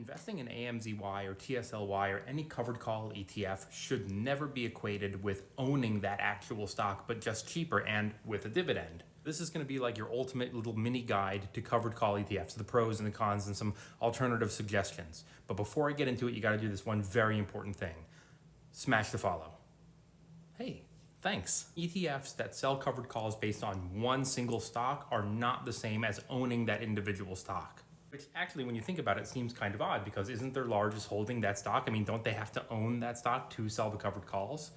Investing in AMZY or TSLY or any covered call ETF should never be equated with owning that actual stock, but just cheaper and with a dividend. This is going to be like your ultimate little mini guide to covered call ETFs, the pros and the cons and some alternative suggestions. But before I get into it, you got to do this one very important thing. Smash the follow. Hey, thanks. ETFs that sell covered calls based on one single stock are not the same as owning that individual stock. Which actually, when you think about it, seems kind of odd because isn't their largest holding that stock? I mean, don't they have to own that stock to sell the covered calls?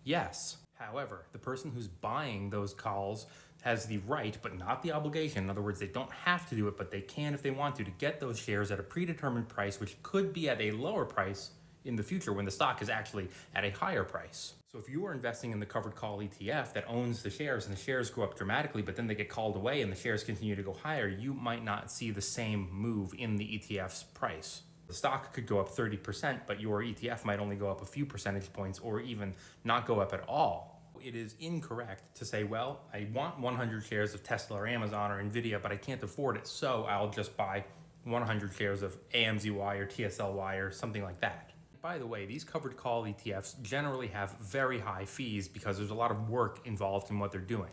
Yes. However, the person who's buying those calls has the right, but not the obligation. In other words, they don't have to do it, but they can if they want to get those shares at a predetermined price, which could be at a lower price in the future when the stock is actually at a higher price. So if you are investing in the covered call ETF that owns the shares and the shares go up dramatically, but then they get called away and the shares continue to go higher, you might not see the same move in the ETF's price. The stock could go up 30%, but your ETF might only go up a few percentage points or even not go up at all. It is incorrect to say, well, I want 100 shares of Tesla or Amazon or Nvidia, but I can't afford it, so I'll just buy 100 shares of AMZY or TSLY or something like that. By the way, these covered call ETFs generally have very high fees because there's a lot of work involved in what they're doing.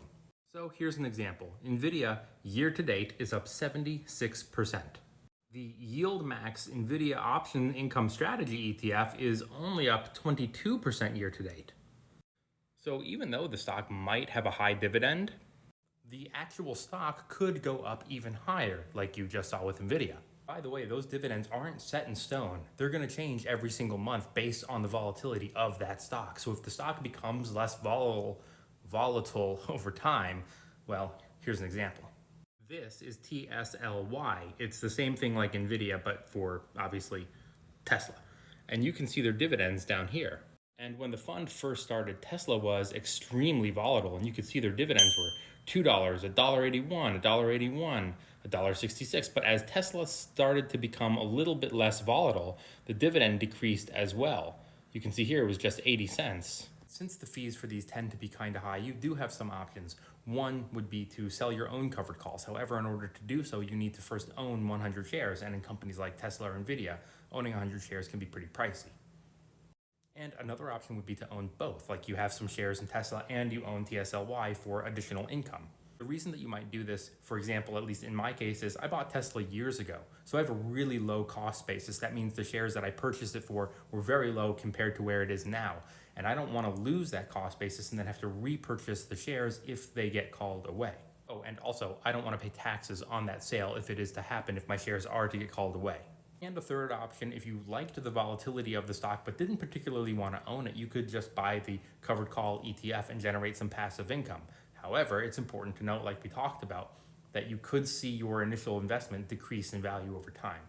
So here's an example. Nvidia year to date is up 76%. The Yieldmax Nvidia Option Income Strategy ETF is only up 22% year to date. So even though the stock might have a high dividend, the actual stock could go up even higher, like you just saw with Nvidia. By the way, those dividends aren't set in stone. They're going to change every single month based on the volatility of that stock. So if the stock becomes less volatile over time, well, here's an example. This is TSLY. It's the same thing like Nvidia, but for obviously Tesla. And you can see their dividends down here. And when the fund first started, Tesla was extremely volatile, and you could see their dividends were $2, $1.81, $1.81, $1.66. But as Tesla started to become a little bit less volatile, the dividend decreased as well. You can see here it was just 80 cents. Since the fees for these tend to be kind of high, you do have some options. One would be to sell your own covered calls. However, in order to do so, you need to first own 100 shares. And in companies like Tesla or Nvidia, owning 100 shares can be pretty pricey. And another option would be to own both, like you have some shares in Tesla and you own TSLY for additional income. The reason that you might do this, for example, at least in my case, is I bought Tesla years ago. So I have a really low cost basis. That means the shares that I purchased it for were very low compared to where it is now. And I don't want to lose that cost basis and then have to repurchase the shares if they get called away. Oh, and also, I don't want to pay taxes on that sale if it is to happen, if my shares are to get called away. And a third option, if you liked the volatility of the stock but didn't particularly want to own it, you could just buy the covered call ETF and generate some passive income. However, it's important to note, like we talked about, that you could see your initial investment decrease in value over time.